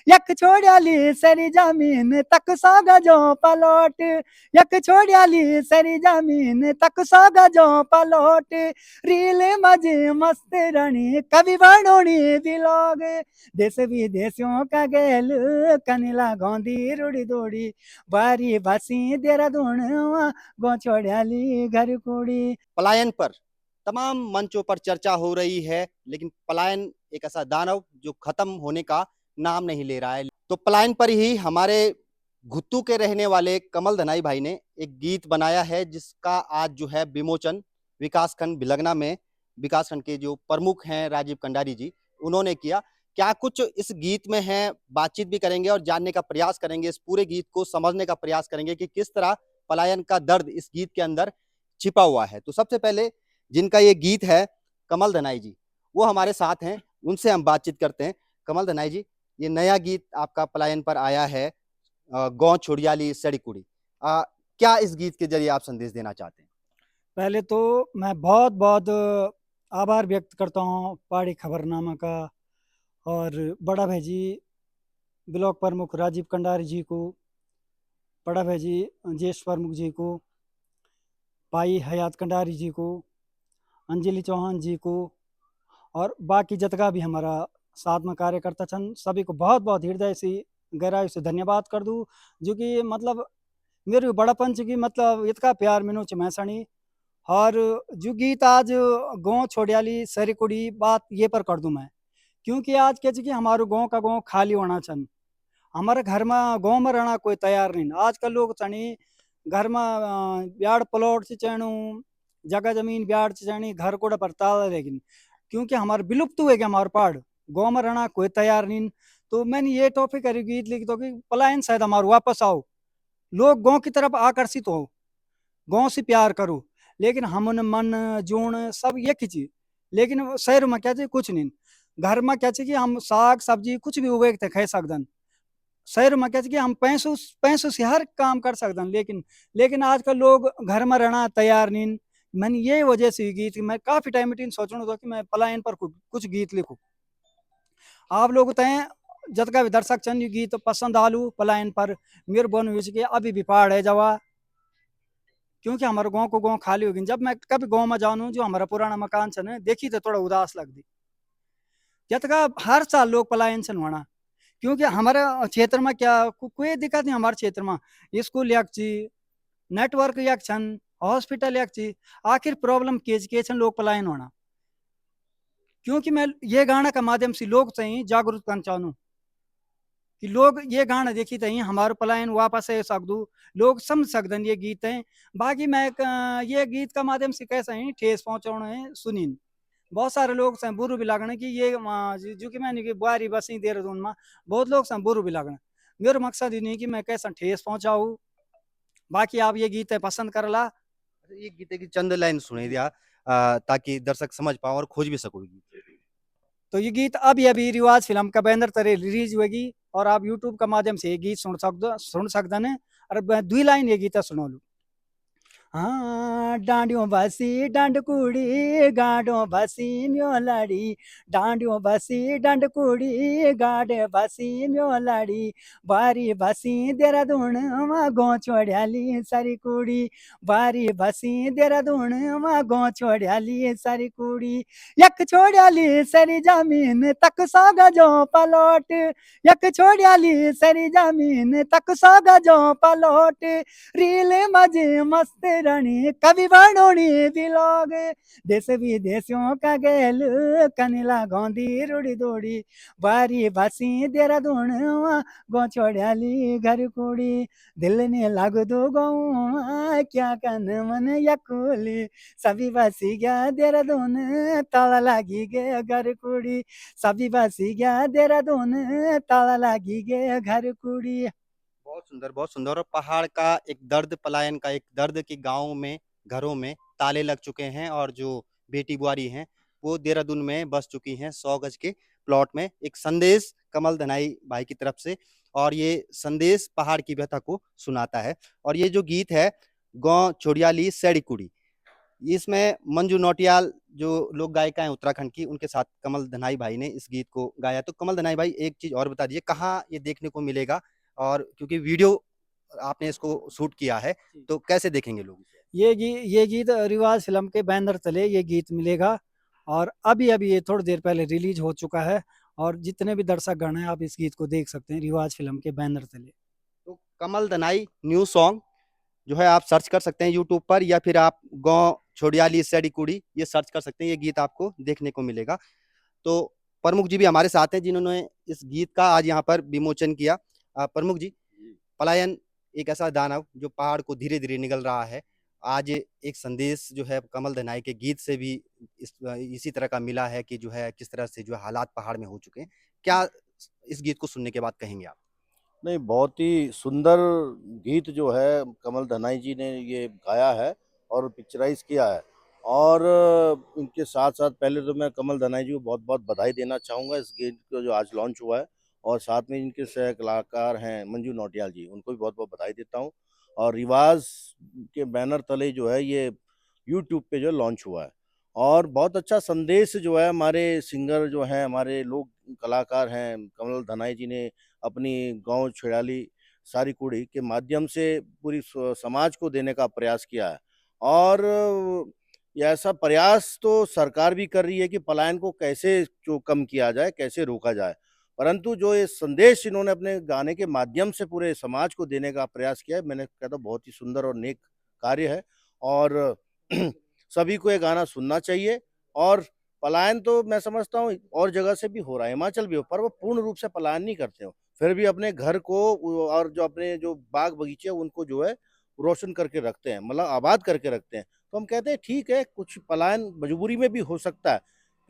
यक छोड़ियाली सरी जमीन तक सौ गजों पलोट, यक छोड़ियाली सरी जमीन तक सौ गजों पलोट, रील मजे मस्त रणी कवि बनोनी बिलोग, देश विदेशों का गेल कनिला गौंदी रुड़ी दौड़ी, बारी बसी देहरादून गो छोड़ियाली घर कुड़ी। पलायन पर तमाम मंचों पर चर्चा हो रही है, लेकिन पलायन एक ऐसा दानव जो खत्म होने का नाम नहीं ले रहा है। तो पलायन पर ही हमारे घुत्तू के रहने वाले कमल धनाई भाई ने एक गीत बनाया है, जिसका आज जो है विमोचन विकासखंड बिलगना में विकासखंड के जो प्रमुख हैं राजीव कंडारी जी, उन्होंने किया। क्या कुछ इस गीत में है, बातचीत भी करेंगे और जानने का प्रयास करेंगे, इस पूरे गीत को समझने का प्रयास करेंगे कि किस तरह पलायन का दर्द इस गीत के अंदर छिपा हुआ है। तो सबसे पहले जिनका ये गीत है कमल धनाई जी, वो हमारे साथ हैं, उनसे हम बातचीत करते हैं। कमल धनाई जी, ये नया गीत आपका पलायन पर आया है, गौ छोड़ियाली सड़ी कुड़ी, क्या इस गीत के जरिए आप संदेश देना चाहते हैं? पहले तो मैं बहुत बहुत आभार व्यक्त करता हूँ पहाड़ी खबरनामा का और बड़ा भाई जी ब्लॉक प्रमुख राजीव कंडारी जी को, बड़ा भाई जी ज्येष्ठ प्रमुख जी को, भाई हयात कंडारी जी को, अंजलि चौहान जी को और बाकी जतका भी हमारा साथ में कार्यकर्ता छन सभी को बहुत बहुत हृदय से गहराई से धन्यवाद कर दूँ, जो कि मतलब मेरे बड़पन की मतलब इतना प्यार मिनो च मैसणी। और जो गीत आज गाँव छोड़ियाली सरी कुड़ी बात ये पर कर दूं मैं, क्योंकि आज क्या कि हमारे गाँव का गाँव खाली होना छन, हमारे घर में गाँव में रहना कोई तैयार नहीं। आजकल लोग चनी घर में ब्याड़ प्लॉट से चैणु जगह जमीन ब्याड़ से चैनी घर को परता, लेकिन क्योंकि हमारे विलुप्त हुए गए हमारे पहाड़, गाँव में रहना कोई तैयार नहीं। तो मैंने ये टॉपिक करी गीत लिखी तो कि पलायन शायद हमारे वापस आओ, लोग गाँव की तरफ आकर्षित हो, गाँव से प्यार करो। लेकिन हमन मन जोण सब ये खींची, लेकिन शहर में क्या चाहिए कुछ नहीं, घर में क्या चाहिए कि हम साग सब्जी कुछ भी उगे थे खाई सकदन, शहर में क्या चाहिए कि हम पैसों पैसों से हर काम कर सकदन। लेकिन आजकल लोग घर में रहना तैयार नहीं। मैंने ये वजह से ये गीत मैं काफी टाइम मीटिंग सोचना था कि मैं पलायन पर कुछ गीत लिखूं। आप लोग तय जतका भी दर्शक चंद गीत पसंद आलू पलायन पर मेरे बन हुई कि अभी भी पहाड़ है जवा, क्योंकि हमारे गाँव को गाँव खाली हो गई। जब मैं कभी गाँव में जाऊँ जो हमारा पुराना मकान छन देखी तो थोड़ा उदास लगती, जतका हर साल लोग पलायन छन होना, क्योंकि हमारे क्षेत्र में क्या कोई दिक्कत नहीं, हमारे क्षेत्र में स्कूल एक ची, नेटवर्क एक छन, हॉस्पिटल एक ची, आखिर प्रॉब्लम के छन लोग पलायन होना। क्योंकि मैं ये गाना का माध्यम से लोग चाहिए जागरूक करना चाहूँ कि लोग ये गाना देखी तही हमारे पलायन वापस आ सकदू, लोग समझ सकदन ये गीत है। बाकी मैं ये गीत का माध्यम से कैसा है ठेस पहुंचाना है सुनीन, बहुत सारे लोग से बुरु भी लगना कि ये जो कि मैंने कि बुआरी बसी देहरादून में बहुत लोग से बुरु भी लगना। मेरा मकसद ही नहीं कि मैं कैसा ठेस पहुंचाऊँ। बाकी आप ये गीत है पसंद कर ला। ये गीत की चंद लाइन सुने दिया, ताकि दर्शक समझ पाओ और खोज भी सको गीत। तो ये गीत अभी अभी रिवाज फिल्म का बैनर तरह रिलीज हुएगी और आप यूट्यूब का माध्यम से ये गीत सुन सकते हैं। और दुई लाइन ये गीत सुनो लू। हाँ डांडियों बसी डांड कुड़ी गाडो बसी म्यो लड़ी, डांडियों बसी डांड कुड़ी गाडे बसी म्यो लड़ी, बारी बसी देहरादून गो छोड़ियाली सारी कुड़ी, बारी बसी देहरादून गो छोड़ियाली सारी कुड़ी, यक छोड़ियाली सारी जमीन तक सौ गजों पलोट, यक छोड़ियाली सारी जमीन तक सौ गजों पलोट, रील मजे मस्त रानी कवि बनोनी बिलोग, देश विदेशों का गेल कनिला गौंदी रुड़ी दौड़ी, बारी बसी देहरादून गो छोड़ियाली घर कुड़ी, दिल ने लाग दो गाँव क्या कन मन यकुली, सभी बसी गया देहरादून ताला लागी गे घर कुड़ी, सभी बसी गया देहरादून ताला लागी गे घर कुड़ी। बहुत सुंदर, बहुत सुंदर। और पहाड़ का एक दर्द, पलायन का एक दर्द कि गाँव में घरों में ताले लग चुके हैं और जो बेटी बुआरी हैं वो देहरादून में बस चुकी हैं 100 गज के प्लॉट में। एक संदेश कमल धनाई भाई की तरफ से, और ये संदेश पहाड़ की व्यथा को सुनाता है। और ये जो गीत है गौ छोड़ियाली सैड़ी कुड़ी, इसमें मंजू नौटियाल जो लोक गायिका हैं उत्तराखंड की, उनके साथ कमल दनाई भाई ने इस गीत को गाया। तो कमल दनाई भाई, एक चीज और बता दीजिए, कहाँ ये देखने को मिलेगा? और क्योंकि वीडियो आपने इसको शूट किया है, तो कैसे देखेंगे लोग इसे? ये गीत रिवाज फिल्म के बैनर तले ये गीत मिलेगा। और अभी अभी ये थोड़ी देर पहले रिलीज हो चुका है। और जितने भी दर्शक गण हैं, आप इस गीत को देख सकते हैं रिवाज फिल्म के बैनर तले। तो कमल दनाई न्यू सॉन्ग जो है आप सर्च कर सकते हैं यूट्यूब पर, या फिर आप गाँव छोड़ियाली सैडी कुड़ी ये सर्च कर सकते हैं, ये गीत आपको देखने को मिलेगा। तो प्रमुख जी भी हमारे साथ हैं जिन्होंने इस गीत का आज यहाँ पर विमोचन किया। प्रमुख जी, पलायन एक ऐसा दानव जो पहाड़ को धीरे धीरे निगल रहा है, आज एक संदेश जो है कमल दनाई के गीत से भी इसी तरह का मिला है कि जो है किस तरह से जो हालात पहाड़ में हो चुके हैं। क्या इस गीत को सुनने के बाद कहेंगे आप? नहीं, बहुत ही सुंदर गीत जो है कमल दनाई जी ने ये गाया है और पिक्चराइज किया है। और इनके साथ साथ पहले तो मैं कमल दनाई जी को बहुत बहुत बधाई देना चाहूँगा इस गीत को जो आज लॉन्च हुआ है। और साथ में इनके सह कलाकार हैं मंजू नौटियाल जी, उनको भी बहुत बहुत बधाई देता हूँ। और रिवाज के बैनर तले जो है ये यूट्यूब पे जो लॉन्च हुआ है। और बहुत अच्छा संदेश जो है हमारे सिंगर जो हैं, हमारे लोग कलाकार हैं, कमल दनाई जी ने अपनी गाँव छिड़ाली सारी कुड़ी के माध्यम से पूरी समाज को देने का प्रयास किया है। और ये ऐसा प्रयास तो सरकार भी कर रही है कि पलायन को कैसे जो कम किया जाए, कैसे रोका जाए। परंतु जो ये संदेश इन्होंने अपने गाने के माध्यम से पूरे समाज को देने का प्रयास किया है, मैंने कहता बहुत ही सुंदर और नेक कार्य है। और सभी को ये गाना सुनना चाहिए। और पलायन तो मैं समझता हूँ और जगह से भी हो रहा है, हिमाचल भी हो, पर वो पूर्ण रूप से पलायन नहीं करते हो। फिर भी अपने घर को और जो अपने जो बाग बगीचे उनको जो है रोशन करके रखते हैं, मतलब आबाद करके रखते हैं। तो हम कहते हैं ठीक है, कुछ पलायन मजबूरी में भी हो सकता है,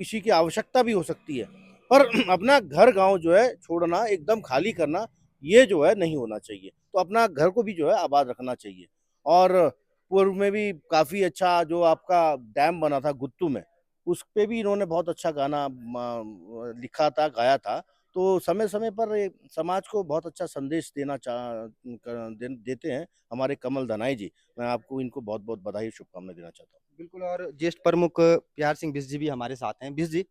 किसी की आवश्यकता भी हो सकती है, पर अपना घर गांव जो है छोड़ना, एकदम खाली करना, ये जो है नहीं होना चाहिए। तो अपना घर को भी जो है आबाद रखना चाहिए। और पूर्व में भी काफी अच्छा जो आपका डैम बना था गुत्तू में, उस पे भी इन्होंने बहुत अच्छा गाना लिखा था, गाया था। तो समय समय पर ये समाज को बहुत अच्छा संदेश देते हैं हमारे कमल दनाई जी। मैं आपको इनको बहुत बहुत बधाई शुभकामनाएं देना चाहता हूँ। बिल्कुल। और ज्येष्ठ प्रमुख प्यार सिंह बिस जी भी हमारे साथ हैं। बिस जी,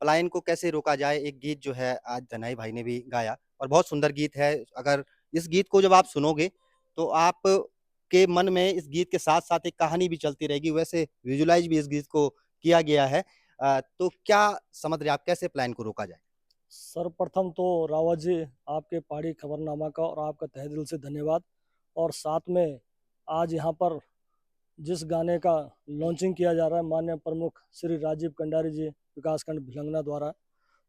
पलायन को कैसे रोका जाए, एक गीत जो है आज धनाई भाई ने भी गाया और बहुत सुंदर गीत है। अगर इस गीत को जब आप सुनोगे तो आप के मन में इस गीत के साथ साथ एक कहानी भी चलती रहेगी, वैसे विजुलाइज भी इस गीत को किया गया है। तो क्या समझ रहे हैं आप, कैसे प्लान को रोका जाए? सर्वप्रथम तो रावत जी, आपके पहाड़ी खबरनामा का और आपका तहे दिल से धन्यवाद। और साथ में आज यहाँ पर जिस गाने का लॉन्चिंग किया जा रहा है माननीय प्रमुख श्री राजीव कंडारी जी विकासखंड भिलंगना द्वारा,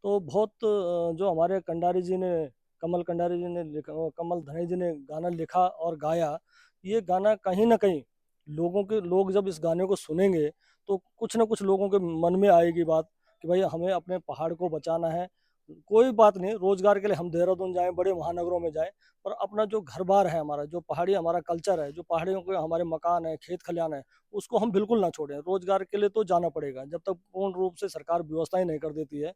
तो बहुत जो हमारे कंडारी जी ने, कमल कंडारी जी ने लिखा, कमल धनाई जी ने गाना लिखा और गाया। ये गाना कहीं ना कहीं लोग जब इस गाने को सुनेंगे तो कुछ ना कुछ लोगों के मन में आएगी बात कि भाई हमें अपने पहाड़ को बचाना है। कोई बात नहीं, रोजगार के लिए हम देहरादून जाएं, बड़े महानगरों में जाएं, पर अपना जो घर बार है, हमारा जो पहाड़ी हमारा कल्चर है, जो पहाड़ियों के हमारे मकान है, खेत खलियान है, उसको हम बिल्कुल ना छोड़ें। रोजगार के लिए तो जाना पड़ेगा, जब तक पूर्ण रूप से सरकार व्यवस्थाएं नहीं कर देती है।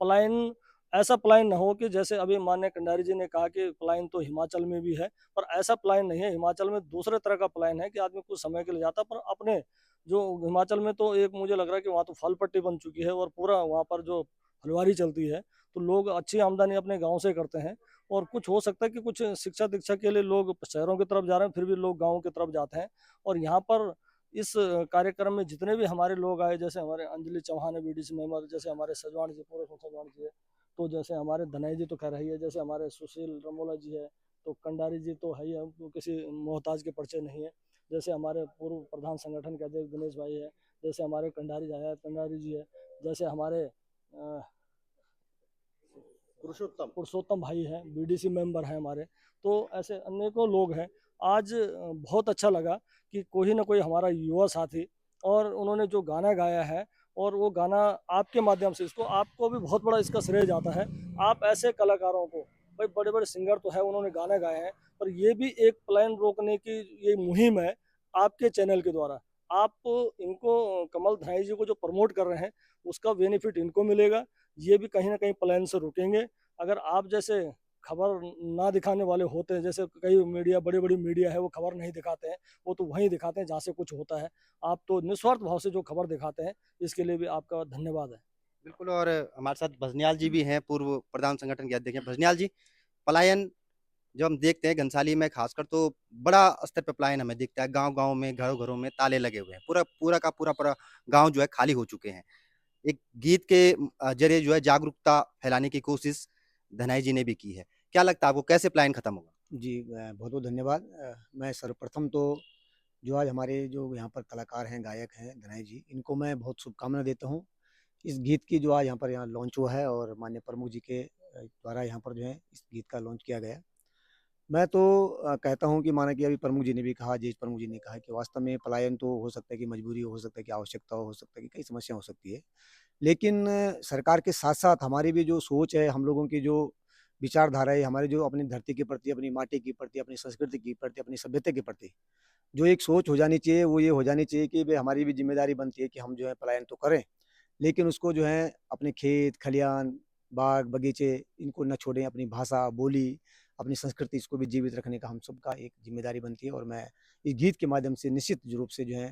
पलायन, ऐसा पलायन ना हो कि जैसे अभी माननीय कंडारी जी ने कहा कि पलायन तो हिमाचल में भी है, पर ऐसा पलायन नहीं है। हिमाचल में दूसरे तरह का पलायन है कि आदमी कुछ समय के लिए जाता है, पर अपने जो हिमाचल में तो एक मुझे लग रहा है कि वहाँ तो फल पट्टी बन चुकी है और पूरा वहाँ पर जो फलवारी चलती है, तो लोग अच्छी आमदनी अपने गांव से करते हैं। और कुछ हो सकता है कि कुछ शिक्षा दीक्षा के लिए लोग शहरों की तरफ जा रहे हैं, फिर भी लोग गाँव की तरफ जाते हैं। और यहाँ पर इस कार्यक्रम में जितने भी हमारे लोग आए, जैसे हमारे अंजलि चौहान है बीडीसी मेंबर, जैसे हमारे सजवान जी, पूरे सजवान जी है, तो जैसे हमारे धनाई जी तो कह रही है, जैसे हमारे सुशील रमोला जी है, तो कंडारी जी तो है ही है, तो किसी मोहताज के परिचय नहीं है। जैसे हमारे पूर्व प्रधान संगठन के अध्यक्ष दिनेश भाई है, जैसे हमारे कंडारी जी है, जैसे हमारे पुरुषोत्तम भाई हैं, बीडीसी मेंबर हैं हमारे। तो ऐसे अनेकों लोग हैं। आज बहुत अच्छा लगा कि कोई ना कोई हमारा युवा साथी, और उन्होंने जो गाना गाया है, और वो गाना आपके माध्यम से, इसको आपको भी बहुत बड़ा इसका श्रेय जाता है। आप ऐसे कलाकारों को, भाई बड़े बड़े सिंगर तो है, उन्होंने गाना गाए हैं, पर ये भी एक प्लान रोकने की ये मुहिम है आपके चैनल के द्वारा। आप इनको, कमल धाई जी को जो प्रमोट कर रहे हैं, उसका बेनिफिट इनको मिलेगा। ये भी कहीं ना कहीं प्लान से रुकेंगे। अगर आप जैसे खबर ना दिखाने वाले होते हैं, जैसे कई मीडिया, बड़ी-बड़ी मीडिया है, वो खबर नहीं दिखाते हैं, वो तो वहीं दिखाते हैं जहाँ से कुछ होता है। आप तो निस्वार्थ भाव से जो खबर दिखाते हैं, इसके लिए भी आपका धन्यवाद है। बिल्कुल। और हमारे साथ भजनियाल जी भी हैं, पूर्व प्रधान संगठन के अध्यक्ष हैं। भजनियाल जी, पलायन जब हम देखते हैं घनसाली में खासकर, तो बड़ा स्तर पे पलायन हमें दिखता है। गाँव-गाँव में, घरों-घरों में ताले लगे हुए हैं। पूरा पूरा का पूरा गाँव जो है खाली हो चुके हैं। एक गीत के ज़रिए जो है जागरूकता फैलाने की कोशिश धनाई जी ने भी की है। क्या लगता है आपको, कैसे पलायन खत्म होगा? जी, बहुत-बहुत धन्यवाद। मैं सर्वप्रथम तो जो आज हमारे जो यहाँ पर कलाकार हैं, गायक हैं, धनाई जी, इनको मैं बहुत शुभकामना देता हूँ। इस गीत की जो आज यहाँ लॉन्च हुआ है और माननीय प्रमुख जी के द्वारा यहाँ पर जो है इस गीत का लॉन्च किया गया। मैं तो कहता हूँ कि माना कि अभी प्रमुख जी ने भी कहा, जेज प्रमुख जी ने कहा कि वास्तव में पलायन तो हो सकता है कि मजबूरी हो सकता है कि आवश्यकता हो सकता है कि कई समस्या हो सकती है। लेकिन सरकार के साथ-साथ हमारी भी जो सोच है, हम लोगों की जो विचारधारा है, हमारी जो अपनी धरती के प्रति, अपनी माटी के प्रति, अपनी संस्कृति के प्रति, अपनी सभ्यता के प्रति, जो एक सोच हो जानी चाहिए, वो ये हो जानी चाहिए कि भई हमारी भी ज़िम्मेदारी बनती है कि हम जो है पलायन तो करें, लेकिन उसको जो है अपने खेत, खलियान, बाग, बगीचे इनको ना छोड़ें, अपनी भाषा, बोली, अपनी संस्कृति इसको भी जीवित रखने का हम सबका एक ज़िम्मेदारी बनती है और मैं इस गीत के माध्यम से निश्चित रूप से जो है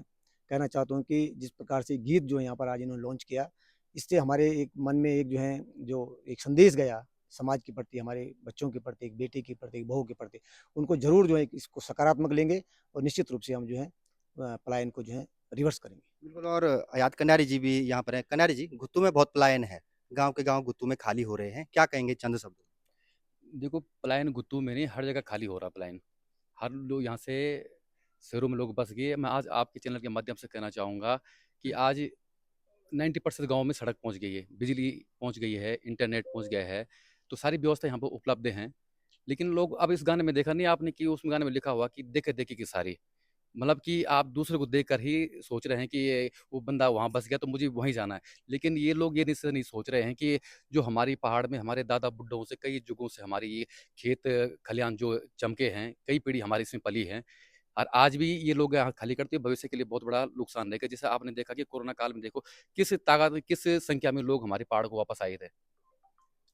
कहना चाहता हूँ कि जिस प्रकार से गीत जो है यहाँ पर आज इन्होंने लॉन्च किया, इससे हमारे एक मन में एक जो है जो एक संदेश गया समाज के प्रति, हमारे बच्चों के प्रति, एक बेटी के प्रति, एक बहू के प्रति, उनको ज़रूर जो है इसको सकारात्मक लेंगे और निश्चित रूप से हम जो है पलायन को जो है रिवर्स करेंगे। बिल्कुल। और आयात कन्यारी जी भी यहाँ पर हैं। कन्यारी जी, घुत्तू में बहुत पलायन है। गाँव के गाँव घुत्तू में खाली हो रहे हैं। क्या कहेंगे चंद शब्दों में? देखो, पलायन गुत्तू में नहीं, हर जगह खाली हो रहा पलायन। हर लोग यहाँ से शहरों में लोग बस गए। मैं आज आपके चैनल के माध्यम से कहना चाहूँगा कि आज 90% गाँव में सड़क पहुँच गई है, बिजली पहुँच गई है, इंटरनेट पहुँच गया है, तो सारी व्यवस्था यहाँ पे उपलब्ध हैं। लेकिन लोग, अब इस गाने में देखा नहीं आपने कि उस गाने में लिखा हुआ कि देखे-देखे की सारी। मतलब कि आप दूसरे को देखकर ही सोच रहे हैं कि ये वो बंदा वहाँ बस गया तो मुझे वहीं जाना है। लेकिन ये लोग ये नहीं सोच रहे हैं कि जो हमारी पहाड़ में हमारे दादा बुड्ढों से कई जुगों से हमारी ये खेत खलियान जो चमके हैं, कई पीढ़ी हमारी इसमें पली है। और आज भी ये लोग यहाँ खाली करते हैं, भविष्य के लिए बहुत बड़ा नुकसान रहेगा। जैसे आपने देखा कि कोरोना काल में देखो किस संख्या में लोग हमारे पहाड़ को वापस आए थे।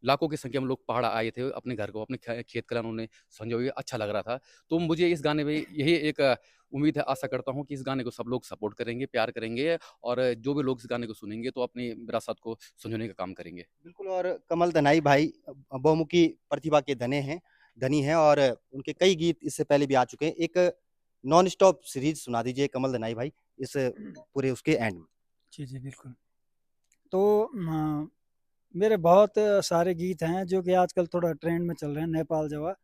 लाखों की संख्या में लोग पहाड़ आए थे, अपने घर को, अपने खेत खलिहान उन्होंने संजोए, अच्छा लग रहा था। तो मुझे इस गाने में यही एक उम्मीद है, आशा करता हूँ कि इस गाने को सब लोग सपोर्ट करेंगे, प्यार करेंगे और जो भी लोग इस गाने को सुनेंगे तो अपनी विरासत को संजोने का काम करेंगे। बिल्कुल। और कमल दनाई भाई बहुमुखी प्रतिभा के धनी हैं और उनके कई गीत इससे पहले भी आ चुके हैं। एक नॉन स्टॉप सीरीज सुना दीजिए कमल दनाई भाई, इस पूरे उसके एंड में। जी, जी, बिल्कुल। तो मेरे बहुत सारे गीत हैं जो कि आजकल थोड़ा ट्रेंड में चल रहे हैं, नेपाल जवा।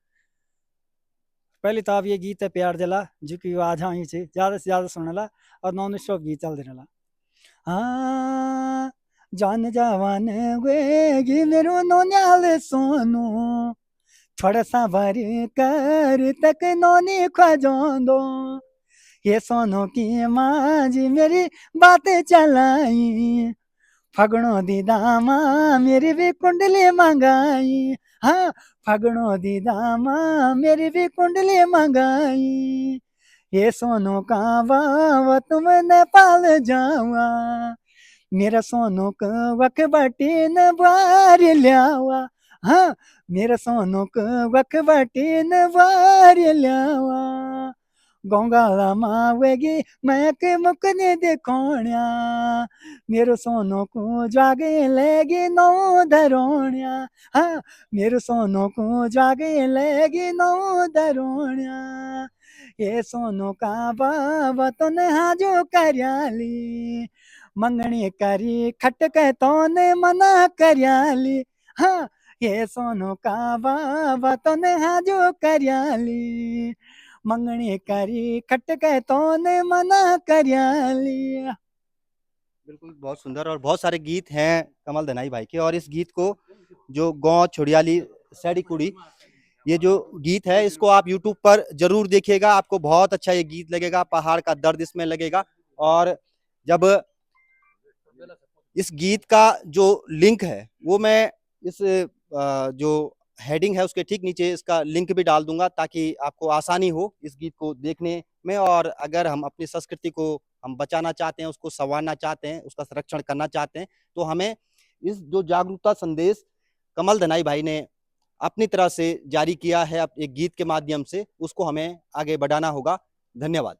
पहले तो आप ये गीत है प्यार जला, जो कि आज हाँ ही से ज़्यादा सुनला और नॉन स्टॉप गीत चल रहा। हाँ, जान जवान वेगी मेरो नोन्याल सोनू, थोड़ा सा भर कर तक नोनी खोजोंदो, ये सोनू की माँ जी मेरी बातें चलाई, फगड़ो दी दामा मेरी भी कुंडली मंगाई। हाँ, फगड़ो दी दामा मेरी भी कुंडली मंगाई, ये सोनू का बाबा तुम नेपाल जावा, मेरा सोनू का वक बटी न बार ल्यावा। हाँ, मेरा सोनू का वक बटी न बार ल्यावा, गोंगाला मावेगी मैं के मुकने देखोण्या, मेरो सोनू को जागे लेगी नौ धरोण्या। हाँ, मेरो सोनू को जागे लेगी नौ धरोण्या, ये सोनू का बाबा तो हाजो करयाली, मंगनी करी खटक तो ने मना करयाली। हाँ, ये सोनू का बाबा तो हाजो करयाली, मंगनी करी खटक तो ने मना करयाली। बिल्कुल, बहुत सुंदर। और बहुत सारे गीत हैं कमल दनाई भाई के। और इस गीत को जो गाँव छोड़ियाली सैडी कुड़ी, ये जो गीत है इसको आप यूट्यूब पर जरूर देखिएगा, आपको बहुत अच्छा ये गीत लगेगा, पहाड़ का दर्द इसमें लगेगा। और जब इस गीत का जो लिंक है वो मैं इस जो हेडिंग है उसके ठीक नीचे इसका लिंक भी डाल दूंगा, ताकि आपको आसानी हो इस गीत को देखने में। और अगर हम अपनी संस्कृति को हम बचाना चाहते हैं, उसको संवारना चाहते हैं, उसका संरक्षण करना चाहते हैं, तो हमें इस जो जागरूकता संदेश कमल दनाई भाई ने अपनी तरह से जारी किया है एक गीत के माध्यम से, उसको हमें आगे बढ़ाना होगा। धन्यवाद।